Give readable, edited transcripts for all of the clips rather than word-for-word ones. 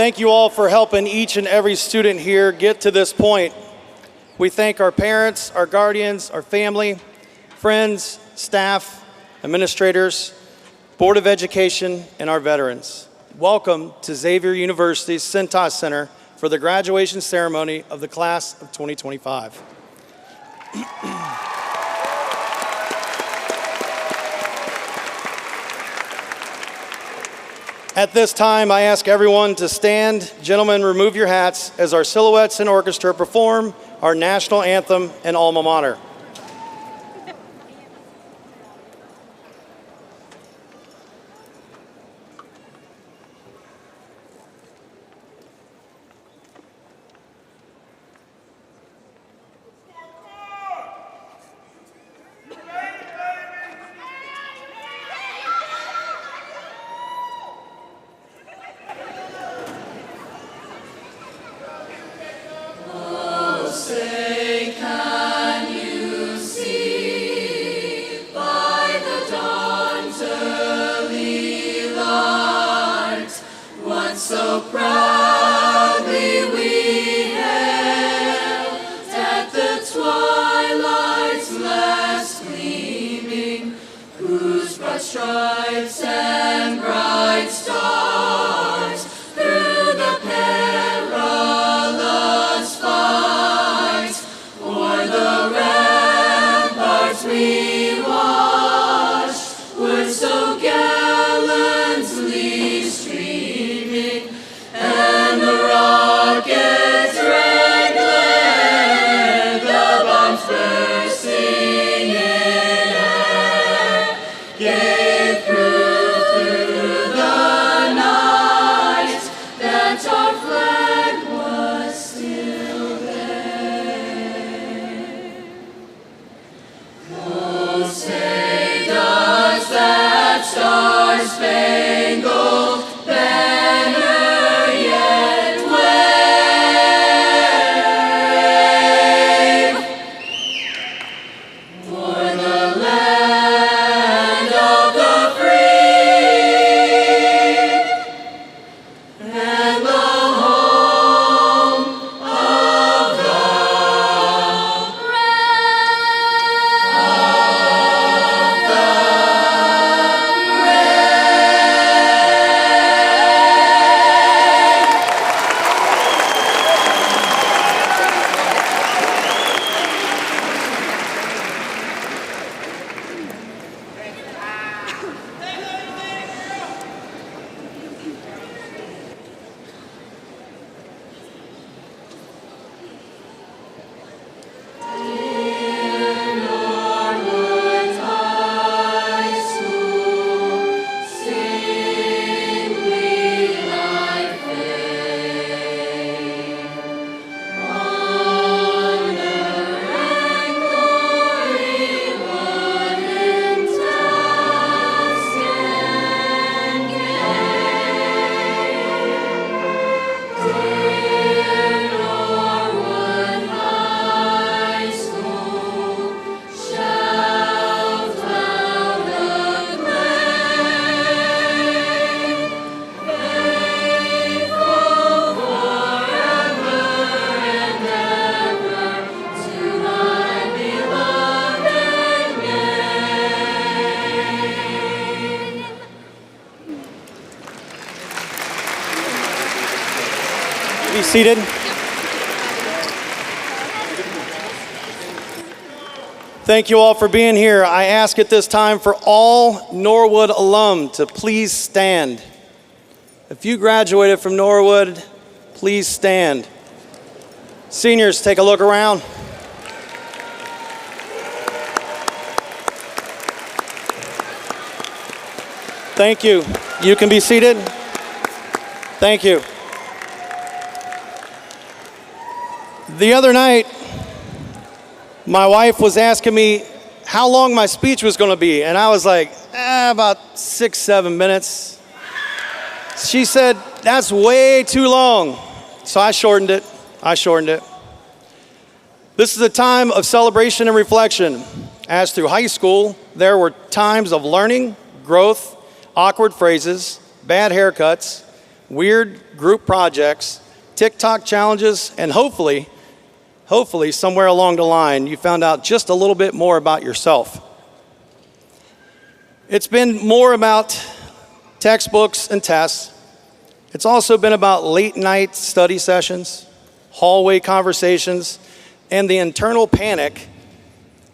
Thank you all for helping each and every student here get to this point. We thank our parents, our guardians, our family, friends, staff, administrators, Board of Education, and our veterans. Welcome to Xavier University's Cintas Center for the graduation ceremony of the class of 2025. At this time, I ask everyone to stand. Gentlemen, remove your hats as our silhouettes and orchestra perform our national anthem and alma mater. So proudly we hailed at the twilight's last gleaming, whose broad stripes and bright stars through the perilous fights o'er the ramparts we watched were so gallantly streaming. And the rocket's red glare, the bombs bursting in air, gave proof through the night that our flag was still there. Oh, say does that star-spangled banner Be seated. Thank you all for being here. I ask at this time for all Norwood alum to please stand. If you graduated from Norwood, please stand. Seniors, take a look around. Thank you. You can be seated. Thank you. The other night, my wife was asking me how long my speech was going to be, and I was like, about 6-7 minutes. She said, that's way too long. So I shortened it. This is a time of celebration and reflection. As through high school, there were times of learning, growth, awkward phrases, bad haircuts, weird group projects, TikTok challenges, and hopefully somewhere along the line, you found out just a little bit more about yourself. It's been more about textbooks and tests. It's also been about late night study sessions, hallway conversations, and the internal panic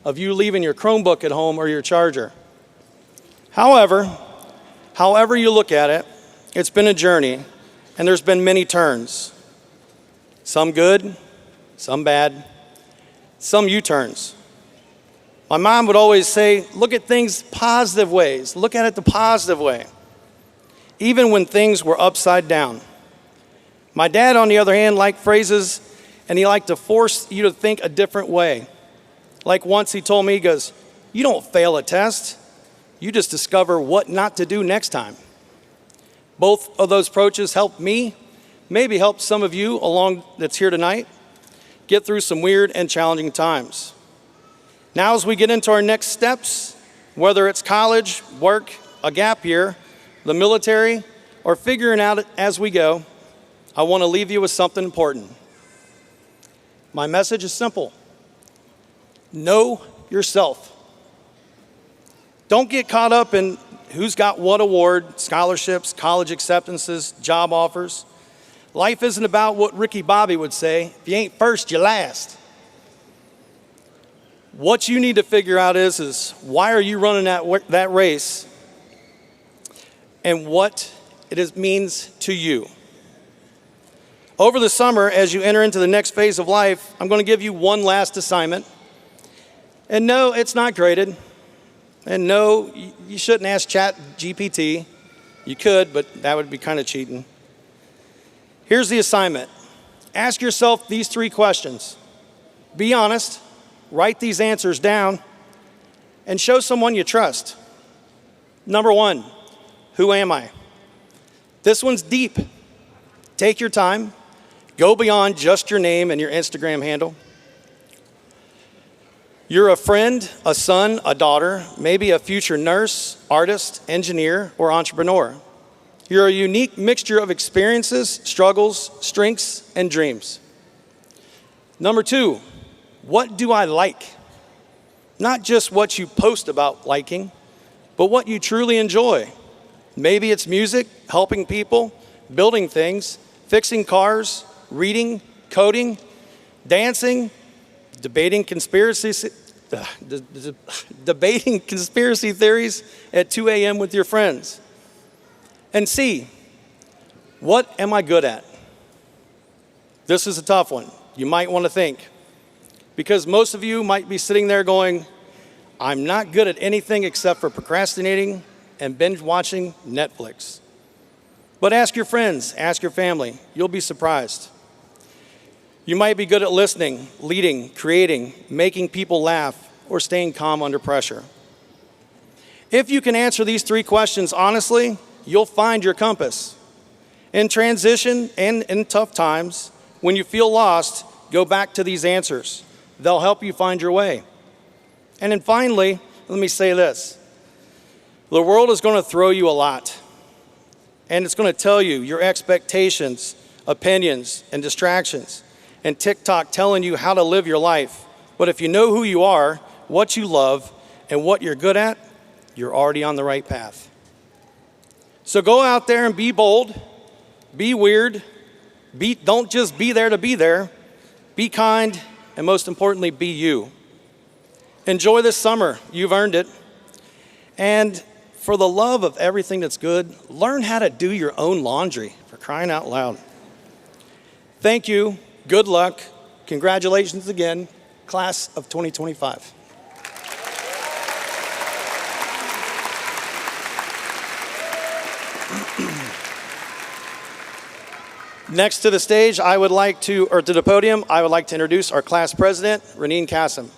of you leaving your Chromebook at home or your charger. However you look at it, it's been a journey, and there's been many turns. Some good, some bad, some U-turns. My mom would always say, look at things positive ways. Look at it the positive way. Even when things were upside down. My dad, on the other hand, liked phrases, and he liked to force you to think a different way. Like once he told me, he goes, you don't fail a test. You just discover what not to do next time. Both of those approaches helped me, maybe help some of you along that's here tonight, get through some weird and challenging times. Now as we get into our next steps, whether it's college, work, a gap year, the military, or figuring out it as we go, I want to leave you with something important. My message is simple. Know yourself. Don't get caught up in who's got what award, scholarships, college acceptances, job offers. Life isn't about what Ricky Bobby would say, if you ain't first, you last. What you need to figure out is why are you running that race and what it means to you. Over the summer, as you enter into the next phase of life, I'm going to give you one last assignment. And no, it's not graded. And no, you shouldn't ask ChatGPT. You could, but that would be kind of cheating. Here's the assignment. Ask yourself these 3 questions. Be honest, write these answers down, and show someone you trust. Number 1, who am I? This one's deep. Take your time. Go beyond just your name and your Instagram handle. You're a friend, a son, a daughter, maybe a future nurse, artist, engineer, or entrepreneur. You're a unique mixture of experiences, struggles, strengths, and dreams. Number 2, what do I like? Not just what you post about liking, but what you truly enjoy. Maybe it's music, helping people, building things, fixing cars, reading, coding, dancing, debating conspiracy theories at 2 a.m. with your friends. And C, what am I good at? This is a tough one. You might want to think. Because most of you might be sitting there going, I'm not good at anything except for procrastinating and binge watching Netflix. But ask your friends, ask your family. You'll be surprised. You might be good at listening, leading, creating, making people laugh, or staying calm under pressure. If you can answer these 3 questions honestly, you'll find your compass. In transition and in tough times, when you feel lost, go back to these answers. They'll help you find your way. And then finally, let me say this. The world is going to throw you a lot. And it's going to tell you your expectations, opinions, and distractions. And TikTok telling you how to live your life. But if you know who you are, what you love, and what you're good at, you're already on the right path. So go out there and be bold, be weird, don't just be there to be there, be kind, and most importantly, be you. Enjoy this summer, you've earned it. And for the love of everything that's good, learn how to do your own laundry, for crying out loud. Thank you, good luck, congratulations again, class of 2025. Next to the stage, to the podium, I would like to introduce our class president, Raneen Kassim.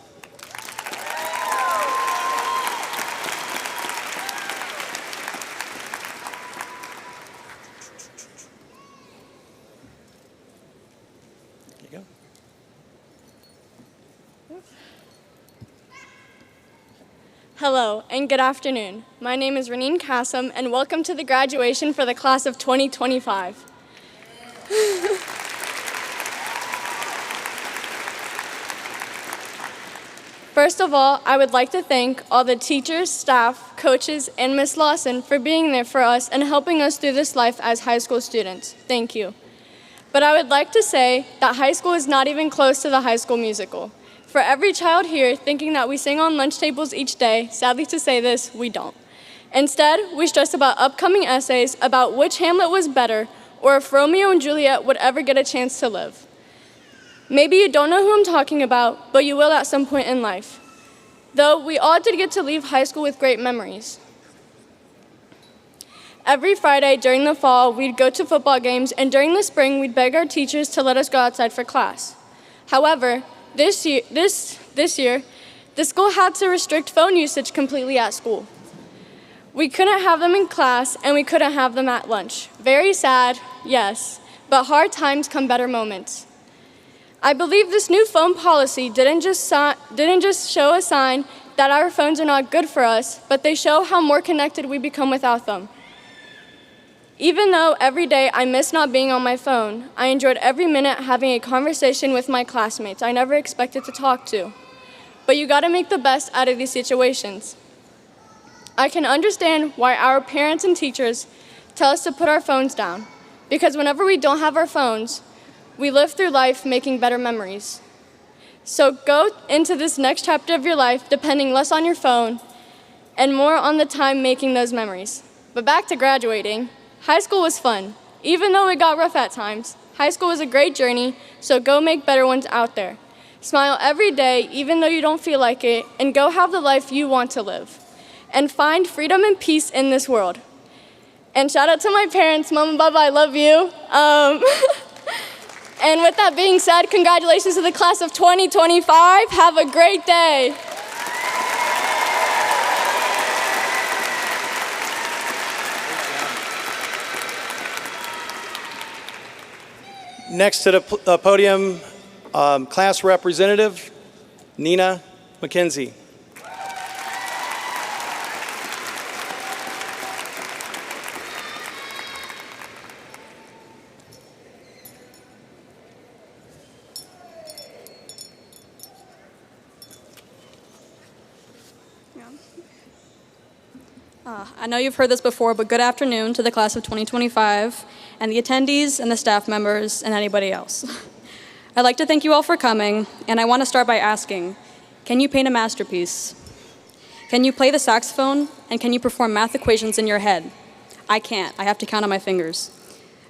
There you go. Hello and good afternoon. My name is Raneen Kassam and welcome to the graduation for the class of 2025. First of all, I would like to thank all the teachers, staff, coaches, and Miss Lawson for being there for us and helping us through this life as high school students. Thank you. But I would like to say that high school is not even close to the High School Musical. For every child here thinking that we sing on lunch tables each day, sadly to say this, we don't. Instead, we stress about upcoming essays about which Hamlet was better or if Romeo and Juliet would ever get a chance to live. Maybe you don't know who I'm talking about, but you will at some point in life. Though we all did get to leave high school with great memories. Every Friday during the fall, we'd go to football games, and during the spring, we'd beg our teachers to let us go outside for class. However, this year, the school had to restrict phone usage completely at school. We couldn't have them in class, and we couldn't have them at lunch. Very sad, yes, but hard times come better moments. I believe this new phone policy didn't just show a sign that our phones are not good for us, but they show how more connected we become without them. Even though every day I miss not being on my phone, I enjoyed every minute having a conversation with my classmates I never expected to talk to. But you gotta make the best out of these situations. I can understand why our parents and teachers tell us to put our phones down, because whenever we don't have our phones, we live through life making better memories. So go into this next chapter of your life depending less on your phone and more on the time making those memories. But back to graduating. High school was fun. Even though it got rough at times, high school was a great journey, so go make better ones out there. Smile every day, even though you don't feel like it, and go have the life you want to live. And find freedom and peace in this world. And shout out to my parents, Mom and Baba, I love you. And with that being said, congratulations to the class of 2025. Have a great day. Next to the podium, class representative, Nina McKenzie. I know you've heard this before, but good afternoon to the class of 2025 and the attendees and the staff members and anybody else. I'd like to thank you all for coming, and I want to start by asking, can you paint a masterpiece? Can you play the saxophone, and can you perform math equations in your head? I can't. I have to count on my fingers.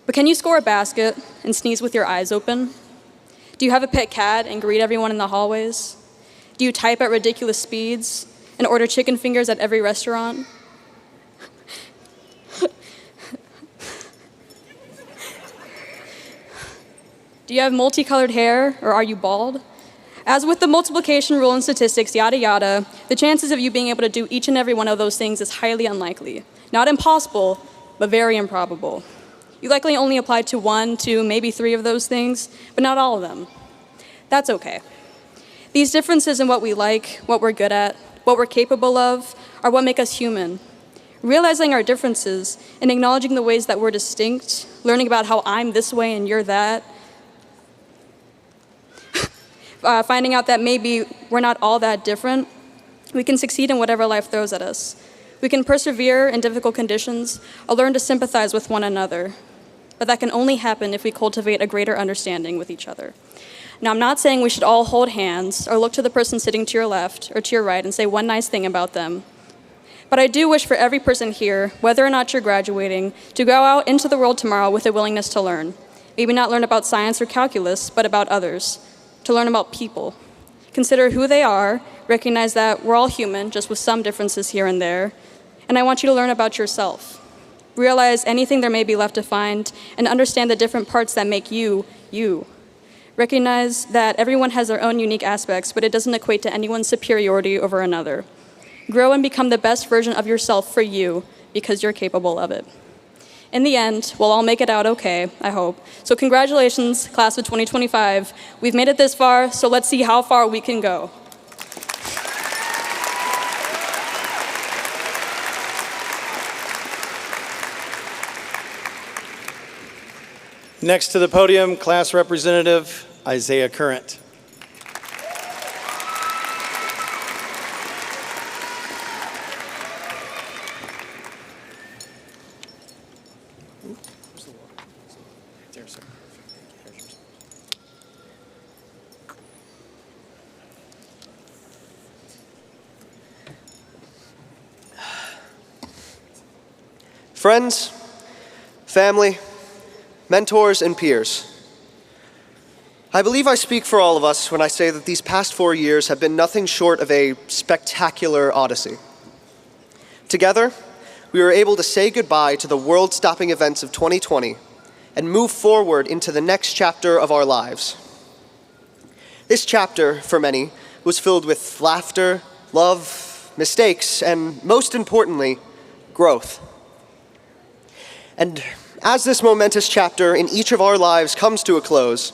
But can you score a basket and sneeze with your eyes open? Do you have a pet cat and greet everyone in the hallways? Do you type at ridiculous speeds and order chicken fingers at every restaurant? Do you have multicolored hair, or are you bald? As with the multiplication rule and statistics, yada yada, the chances of you being able to do each and every one of those things is highly unlikely. Not impossible, but very improbable. You likely only applied to 1, 2, maybe 3 of those things, but not all of them. That's okay. These differences in what we like, what we're good at, what we're capable of, are what make us human. Realizing our differences and acknowledging the ways that we're distinct, learning about how I'm this way and you're that, finding out that maybe we're not all that different, we can succeed in whatever life throws at us. We can persevere in difficult conditions or learn to sympathize with one another. But that can only happen if we cultivate a greater understanding with each other. Now, I'm not saying we should all hold hands or look to the person sitting to your left or to your right and say one nice thing about them. But I do wish for every person here, whether or not you're graduating, to go out into the world tomorrow with a willingness to learn. Maybe not learn about science or calculus, but about others. To learn about people. Consider who they are, recognize that we're all human, just with some differences here and there, and I want you to learn about yourself. Realize anything there may be left to find, and understand the different parts that make you, you. Recognize that everyone has their own unique aspects, but it doesn't equate to anyone's superiority over another. Grow and become the best version of yourself for you, because you're capable of it. In the end, we'll all make it out okay, I hope. So congratulations, class of 2025. We've made it this far, so let's see how far we can go. Next to the podium, Class Representative Isaiah Current. Friends, family, mentors, and peers. I believe I speak for all of us when I say that these past 4 years have been nothing short of a spectacular odyssey. Together, we were able to say goodbye to the world-stopping events of 2020 and move forward into the next chapter of our lives. This chapter, for many, was filled with laughter, love, mistakes, and most importantly, growth. And as this momentous chapter in each of our lives comes to a close,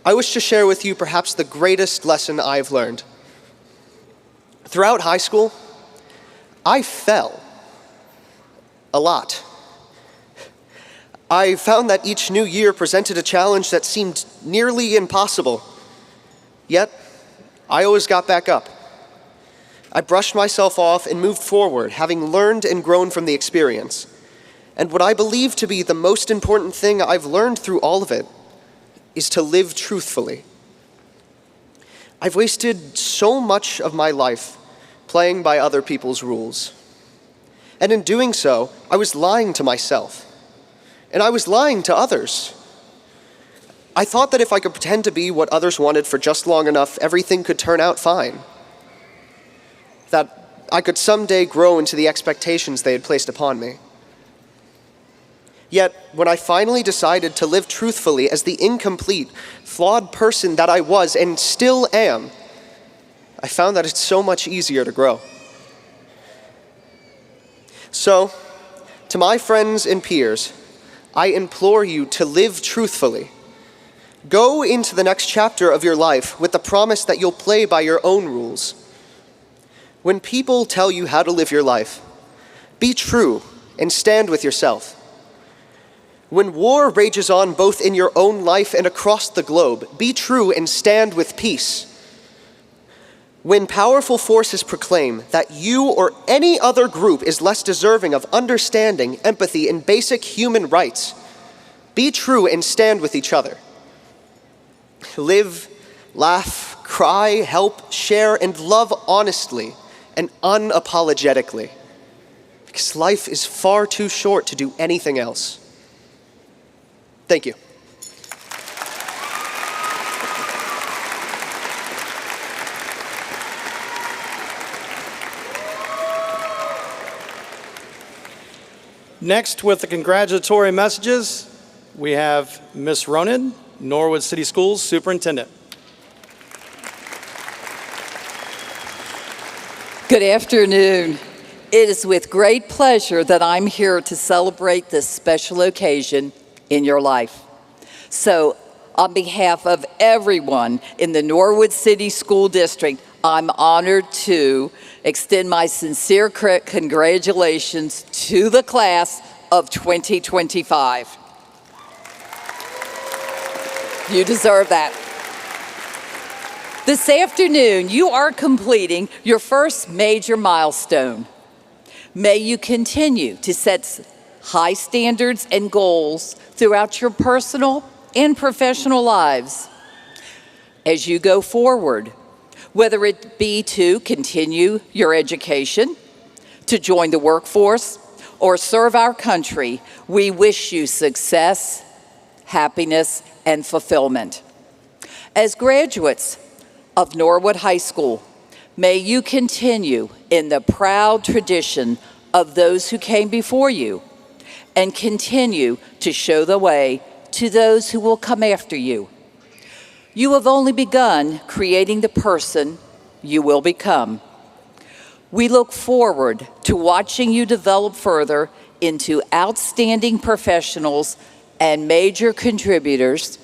I wish to share with you perhaps the greatest lesson I've learned. Throughout high school, I fell a lot. I found that each new year presented a challenge that seemed nearly impossible. Yet, I always got back up. I brushed myself off and moved forward, having learned and grown from the experience. And what I believe to be the most important thing I've learned through all of it is to live truthfully. I've wasted so much of my life playing by other people's rules. And in doing so, I was lying to myself. And I was lying to others. I thought that if I could pretend to be what others wanted for just long enough, everything could turn out fine. That I could someday grow into the expectations they had placed upon me. Yet, when I finally decided to live truthfully as the incomplete, flawed person that I was and still am, I found that it's so much easier to grow. So, to my friends and peers, I implore you to live truthfully. Go into the next chapter of your life with the promise that you'll play by your own rules. When people tell you how to live your life, be true and stand with yourself. When war rages on both in your own life and across the globe, be true and stand with peace. When powerful forces proclaim that you or any other group is less deserving of understanding, empathy, and basic human rights, be true and stand with each other. Live, laugh, cry, help, share, and love honestly and unapologetically, because life is far too short to do anything else. Thank you. Next, with the congratulatory messages, we have Ms. Ronan, Norwood City Schools Superintendent. Good afternoon. It is with great pleasure that I'm here to celebrate this special occasion in your life. So, on behalf of everyone in the Norwood City School District, I'm honored to extend my sincere congratulations to the class of 2025. You deserve that. This afternoon, you are completing your first major milestone. May you continue to set high standards and goals throughout your personal and professional lives. As you go forward, whether it be to continue your education, to join the workforce, or serve our country, we wish you success, happiness, and fulfillment. As graduates of Norwood High School, may you continue in the proud tradition of those who came before you and continue to show the way to those who will come after you. You have only begun creating the person you will become. We look forward to watching you develop further into outstanding professionals and major contributors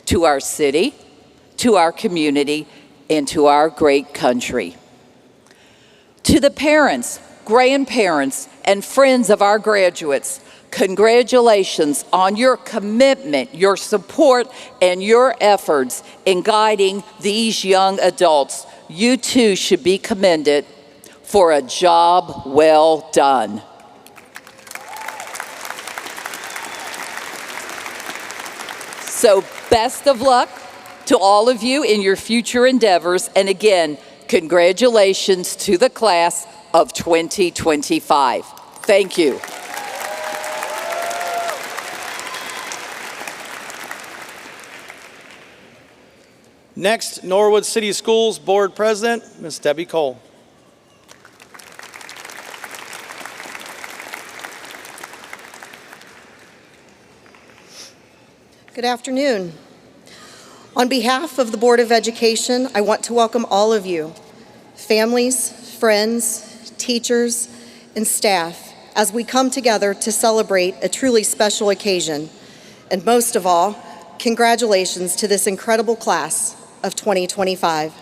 to our city, to our community, and to our great country. To the parents, grandparents, and friends of our graduates, Congratulations on your commitment, your support, and your efforts in guiding these young adults. You too should be commended for a job well done. So best of luck to all of you in your future endeavors. And again, congratulations to the class of 2025. Thank you. Next, Norwood City Schools Board President, Ms. Debbie Cole. Good afternoon. On behalf of the Board of Education, I want to welcome all of you, families, friends, teachers, and staff, as we come together to celebrate a truly special occasion. And most of all, congratulations to this incredible class of 2025.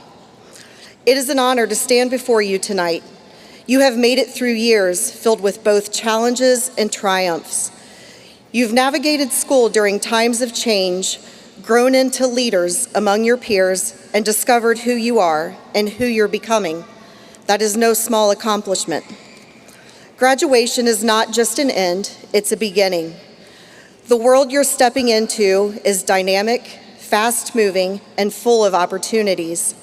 It is an honor to stand before you tonight. You have made it through years filled with both challenges and triumphs. You've navigated school during times of change, grown into leaders among your peers, and discovered who you are and who you're becoming. That is no small accomplishment. Graduation is not just an end, it's a beginning. The world you're stepping into is dynamic, fast-moving, and full of opportunities.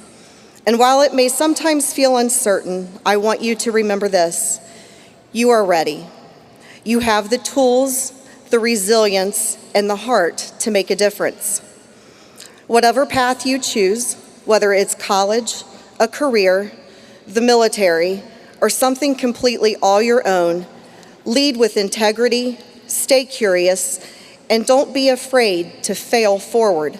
And while it may sometimes feel uncertain, I want you to remember this: you are ready. You have the tools, the resilience, and the heart to make a difference. Whatever path you choose, whether it's college, a career, the military, or something completely all your own, lead with integrity, stay curious, and don't be afraid to fail forward.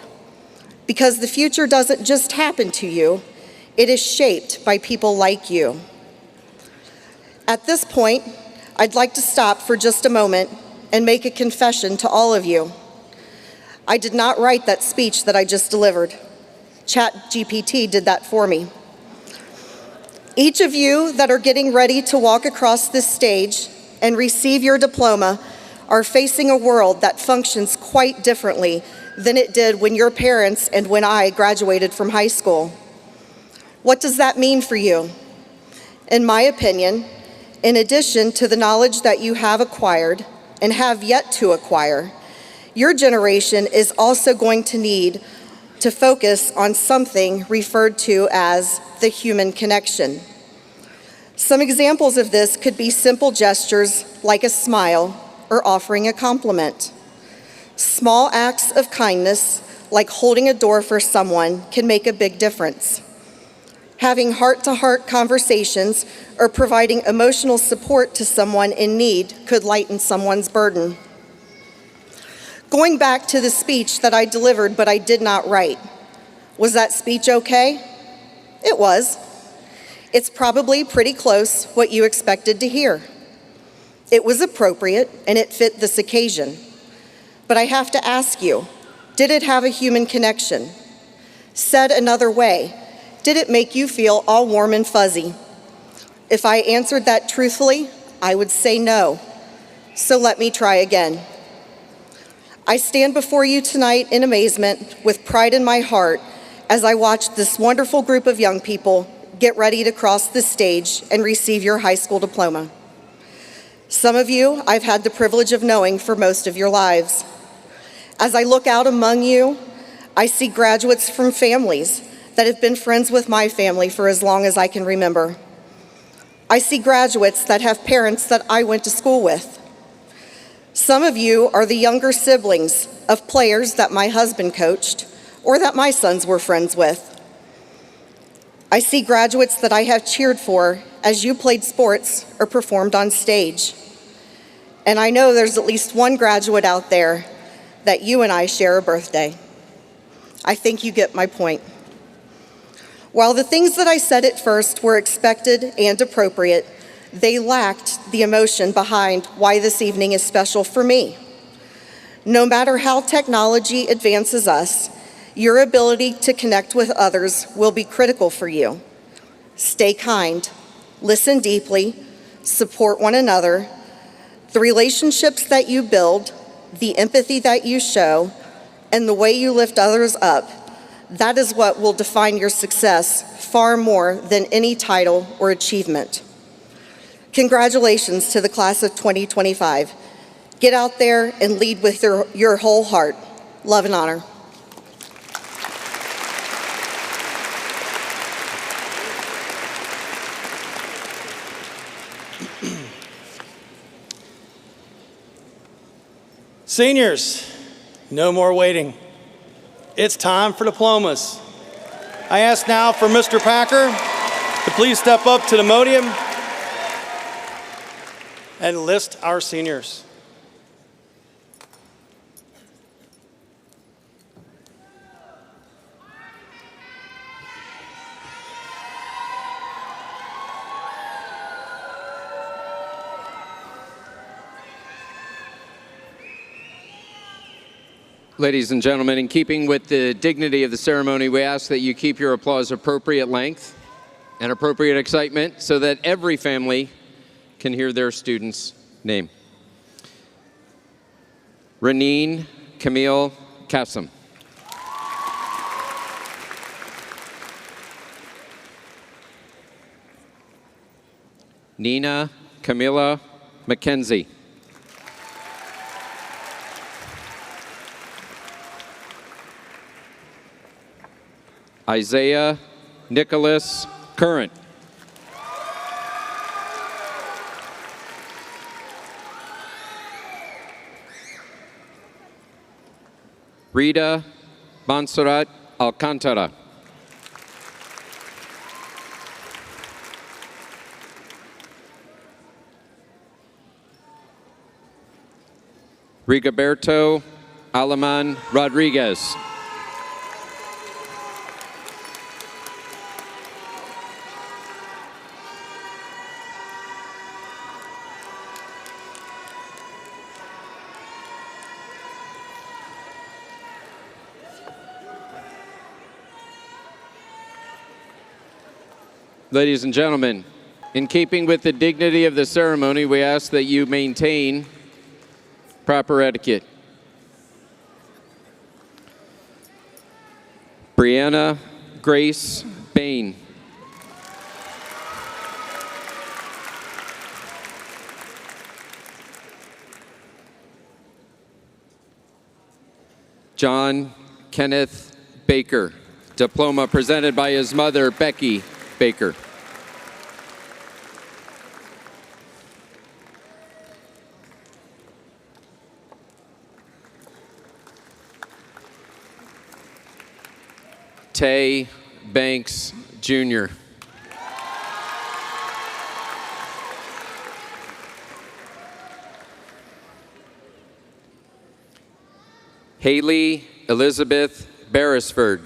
Because the future doesn't just happen to you, it is shaped by people like you. At this point, I'd like to stop for just a moment and make a confession to all of you. I did not write that speech that I just delivered. ChatGPT did that for me. Each of you that are getting ready to walk across this stage and receive your diploma are facing a world that functions quite differently than it did when your parents and when I graduated from high school. What does that mean for you? In my opinion, in addition to the knowledge that you have acquired and have yet to acquire, your generation is also going to need to focus on something referred to as the human connection. Some examples of this could be simple gestures like a smile or offering a compliment. Small acts of kindness, like holding a door for someone, can make a big difference. Having heart-to-heart conversations or providing emotional support to someone in need could lighten someone's burden. Going back to the speech that I delivered but I did not write, was that speech okay? It was. It's probably pretty close what you expected to hear. It was appropriate and it fit this occasion. But I have to ask you, did it have a human connection? Said another way, did it make you feel all warm and fuzzy? If I answered that truthfully, I would say no. So let me try again. I stand before you tonight in amazement with pride in my heart as I watch this wonderful group of young people get ready to cross the stage and receive your high school diploma. Some of you I've had the privilege of knowing for most of your lives. As I look out among you, I see graduates from families that have been friends with my family for as long as I can remember. I see graduates that have parents that I went to school with. Some of you are the younger siblings of players that my husband coached or that my sons were friends with. I see graduates that I have cheered for as you played sports or performed on stage. And I know there's at least one graduate out there that you and I share a birthday. I think you get my point. While the things that I said at first were expected and appropriate, they lacked the emotion behind why this evening is special for me. No matter how technology advances us, your ability to connect with others will be critical for you. Stay kind, listen deeply, support one another, The relationships that you build, the empathy that you show, and the way you lift others up, that is what will define your success far more than any title or achievement. Congratulations to the class of 2025. Get out there and lead with your whole heart. Love and honor. Seniors, no more waiting. It's time for diplomas. I ask now for Mr. Packer to please step up to the podium and list our seniors. Ladies and gentlemen, in keeping with the dignity of the ceremony, we ask that you keep your applause appropriate length and appropriate excitement so that every family can hear their student's name. Raneen Camille Kassam. Nina Camilla McKenzie. Isaiah Nicholas Current. Rita Montserrat Alcantara. Rigoberto Alaman Rodriguez. Ladies and gentlemen, in keeping with the dignity of the ceremony, we ask that you maintain proper etiquette. Brianna Grace Bain. John Kenneth Baker. Diploma presented by his mother, Becky Baker. Tay Banks, Jr. Haley Elizabeth Beresford.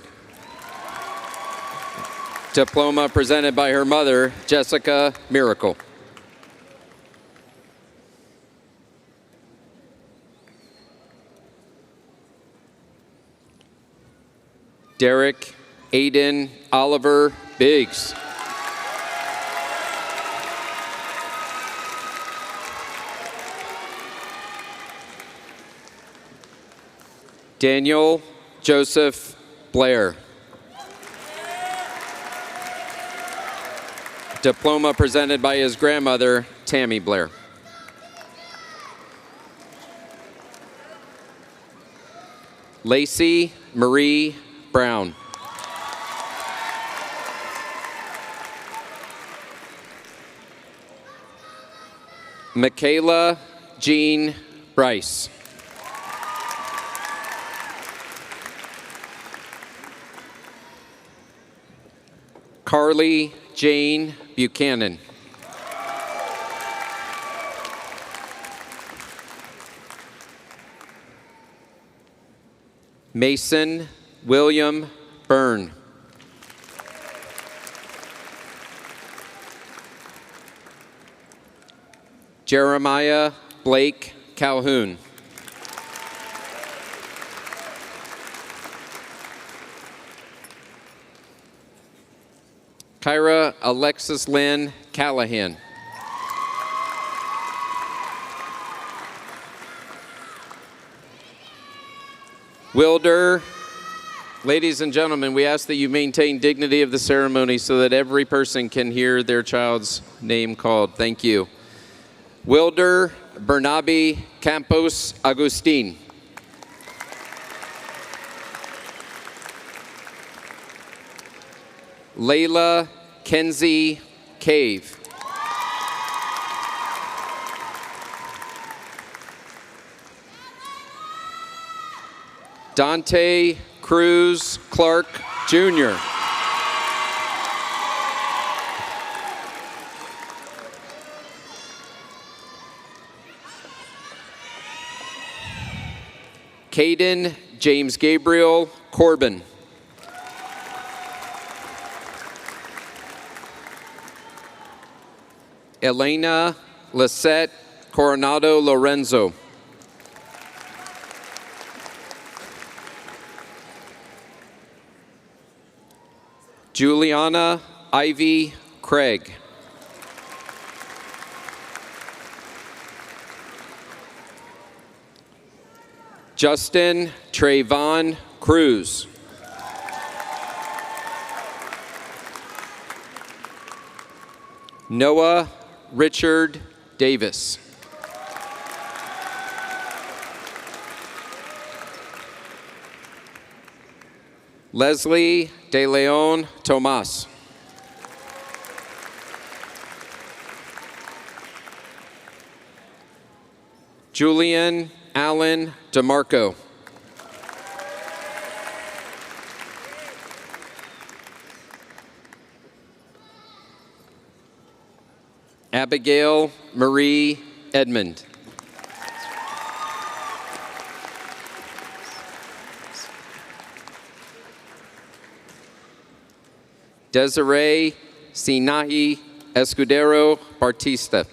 Diploma presented by her mother, Jessica Miracle. Derek Aiden Oliver Biggs. Daniel Joseph Blair. Diploma presented by his grandmother, Tammy Blair. Lacey Marie Brown. Michaela Jean Bryce. Carly Jane Buchanan. Mason William Byrne. Jeremiah Blake Calhoun. Kyra Alexis Lynn Callahan. Wilder, ladies and gentlemen, we ask that you maintain dignity of the ceremony so that every person can hear their child's name called. Thank you. Wilder Bernabe Campos Agustin. Layla Kenzie Cave. Dante Cruz Clark Jr. Caden James Gabriel Corbin. Elena Lisette Coronado Lorenzo. Juliana Ivy Craig. Justin Trayvon Cruz. Noah Richard Davis. Leslie De Leon Tomas. Julian Allen DeMarco. Abigail Marie Edmond. Desiree Sinahi Escudero Bartista.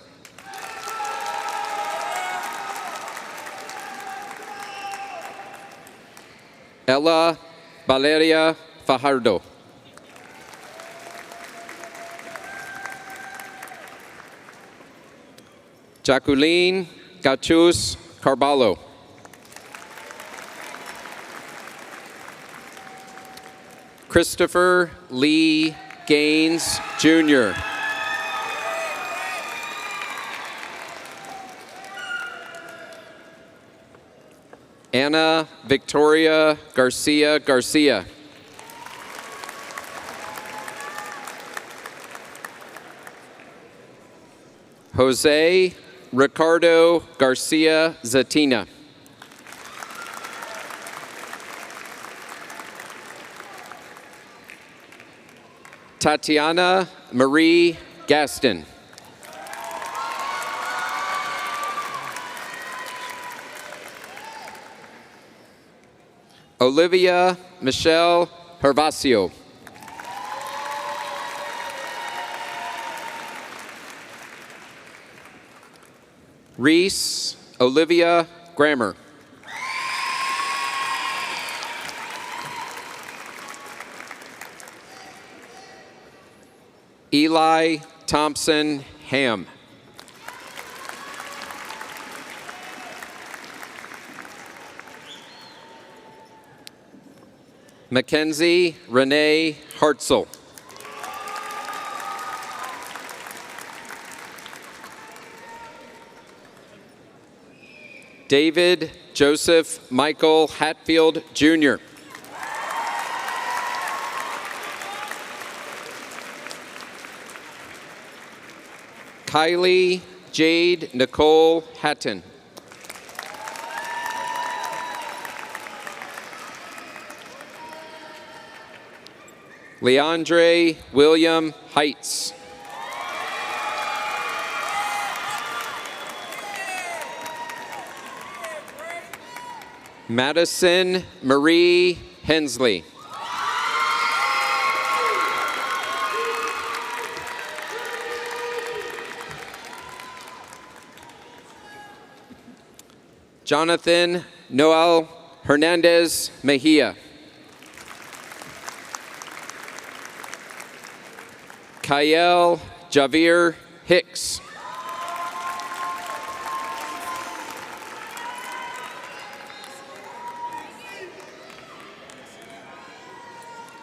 Ella Valeria Fajardo. Jacqueline Gachus Carballo. Christopher Lee Gaines, Jr. Anna Victoria Garcia Garcia. Jose Ricardo Garcia Zatina. Tatiana Marie Gaston. Olivia Michelle Hervasio. Reese Olivia Grammer. Eli Thompson Ham. Mackenzie Renee Hartzell. David Joseph Michael Hatfield, Jr. Kylie Jade Nicole Hatton. Leandre William Heights. Madison Marie Hensley. Jonathan Noel Hernandez Mejia. Kyle Javier Hicks.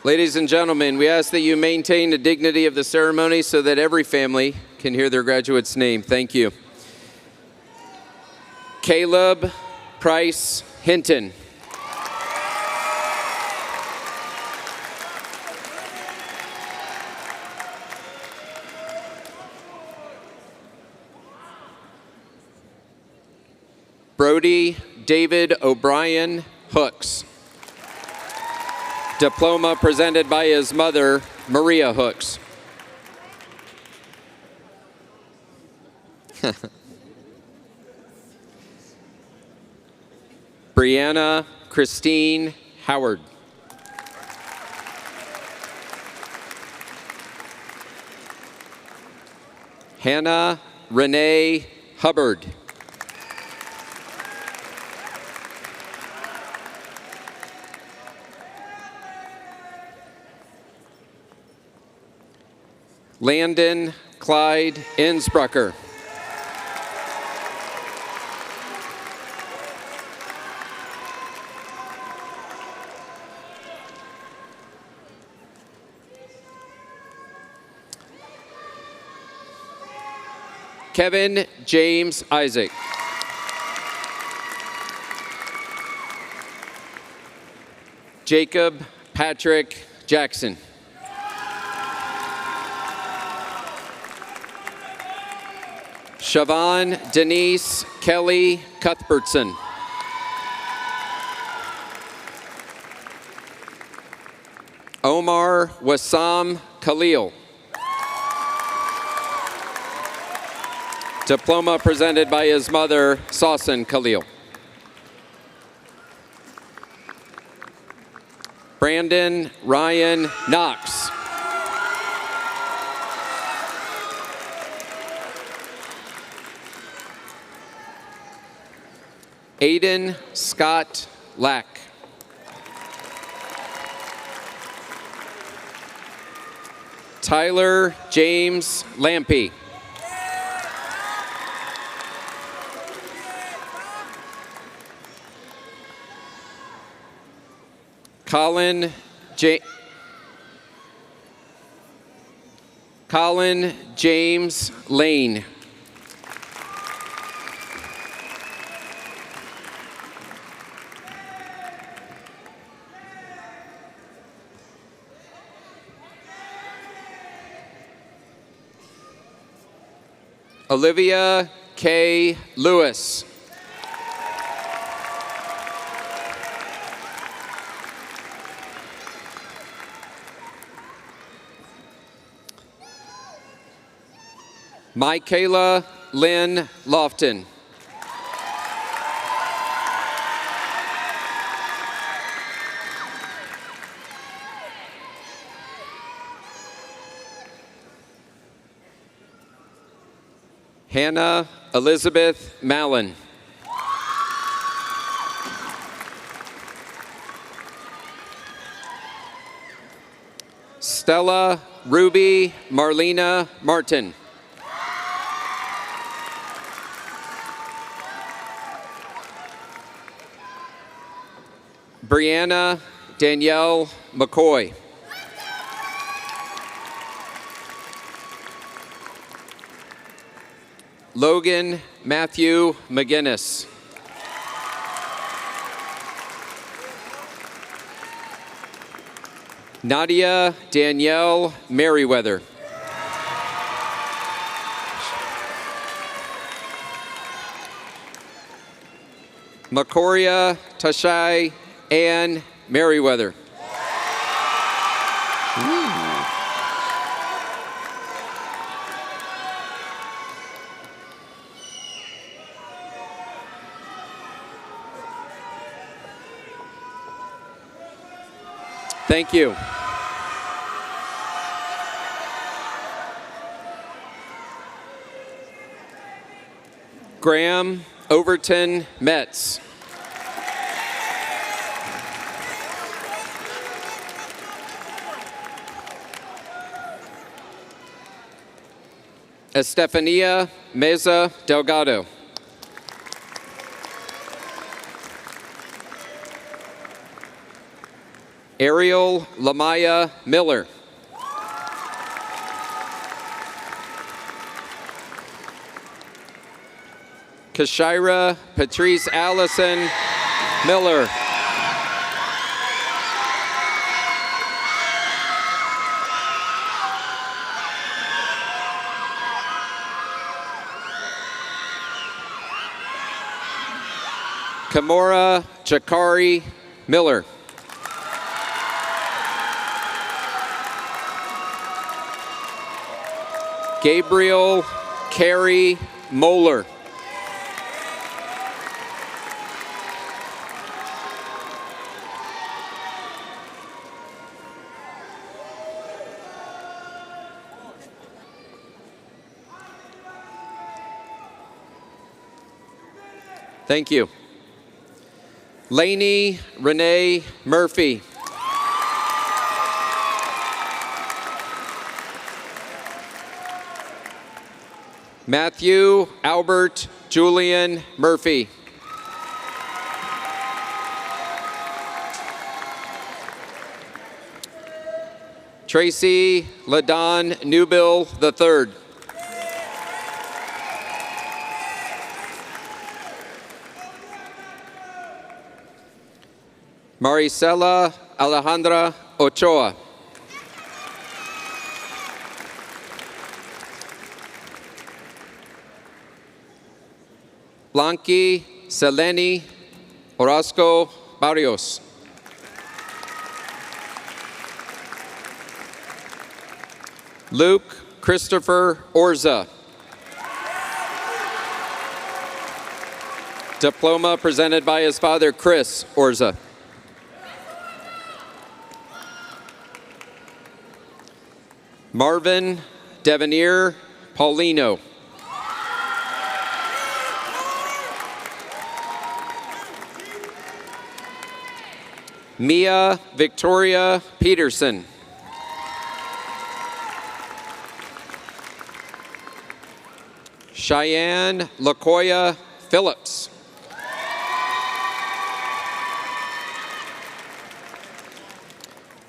Ladies and gentlemen, we ask that you maintain the dignity of the ceremony so that every family can hear their graduate's name. Thank you. Caleb Price Hinton. Brody David O'Brien Hooks. Diploma presented by his mother, Maria Hooks. Brianna Christine Howard. Hannah Renee Hubbard. Landon Clyde Innsbrucker. Kevin James Isaac. Jacob Patrick Jackson. Siobhan Denise Kelly Cuthbertson. Omar Wassam Khalil. Diploma presented by his mother, Sausan Khalil. Brandon Ryan Knox. Aiden Scott Lack. Tyler James Lampy. Colin James Lane. Olivia K. Lewis. Michaela Lynn Lofton. Hannah Elizabeth Mallon. Stella Ruby Marlena Martin. Brianna Danielle McCoy. Logan Matthew McGinnis. Nadia Danielle Merriweather. Makoria Tashai Ann Merriweather. Thank you. Graham Overton Metz. Estefania Meza Delgado. Ariel Lamaya Miller. Kashira Patrice Allison Miller. Kamora Jakari Miller. Gabriel Carey Moeller. Thank you. Lainey Renee Murphy. Matthew Albert Julian Murphy. Tracy Ladon Newbill III. Maricela Alejandra Ochoa. Blanqui Seleni Orozco Barrios. Luke Christopher Orza. Diploma presented by his father, Chris Orza. Marvin Devonier Paulino. Mia Victoria Peterson. Cheyenne LaCoya Phillips.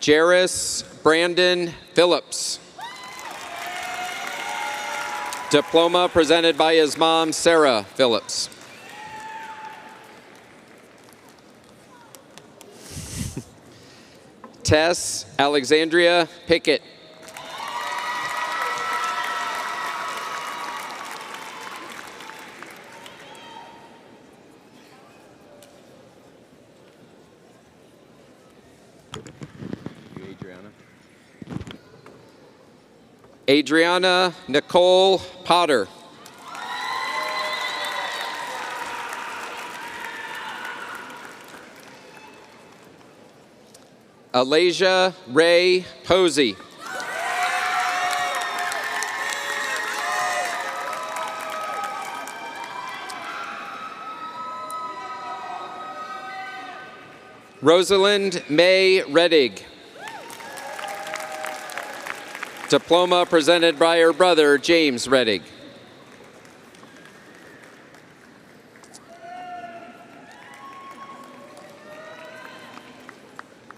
Jairus Brandon Phillips. Diploma presented by his mom, Sarah Phillips. Tess Alexandria Pickett. Adriana Nicole Potter. Alasia Ray Posey. Rosalind May Reddig. Diploma presented by her brother, James Reddig.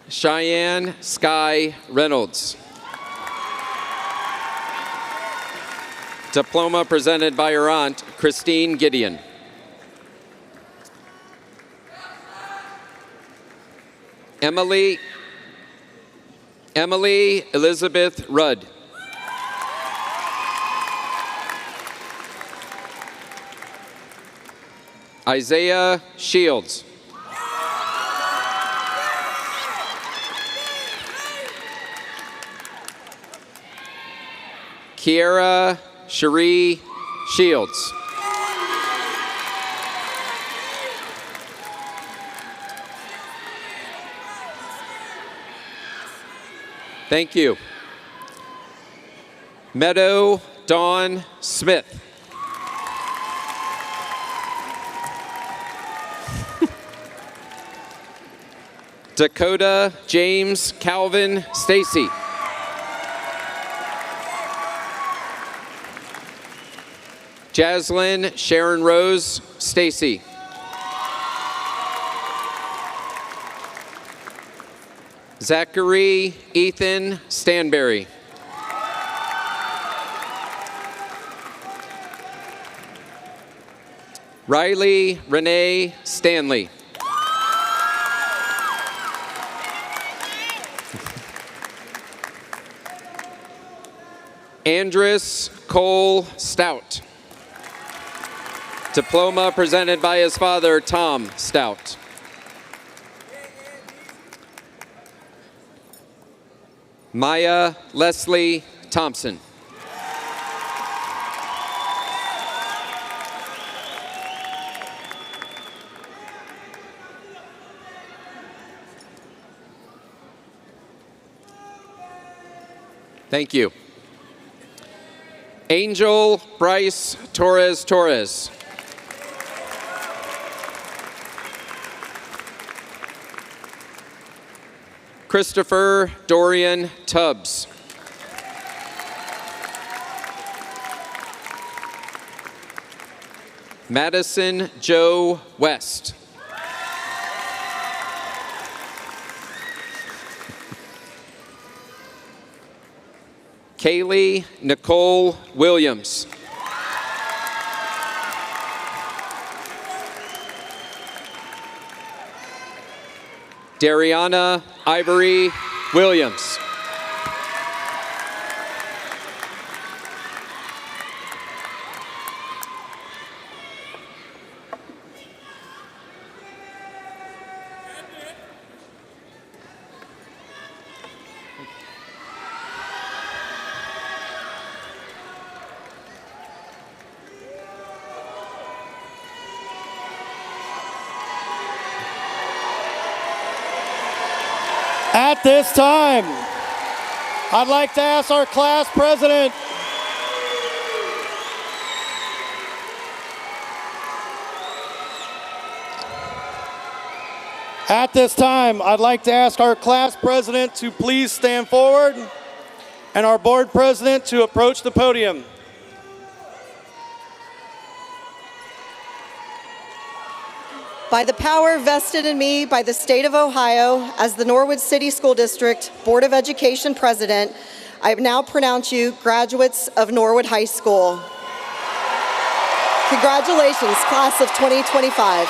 Cheyenne Sky Reynolds. Diploma presented by her aunt, Christine Gideon. Emily Elizabeth Rudd. Isaiah Shields. Kiera Cherie Shields. Thank you. Meadow Dawn Smith. Dakota James Calvin Stacy. Jaslyn Sharon Rose Stacy. Zachary Ethan Stanberry. Riley Renee Stanley. Andrus Cole Stout. Diploma presented by his father, Tom Stout. Maya Leslie Thompson. Thank you. Angel Bryce Torres. Christopher Dorian Tubbs. Madison Joe West. Kaylee Nicole Williams. Dariana Ivory Williams. At this time, I'd like to ask our class president to please stand forward and our board president to approach the podium. By the power vested in me by the state of Ohio as the Norwood City School District Board of Education President, I now pronounce you graduates of Norwood High School. Congratulations, class of 2025.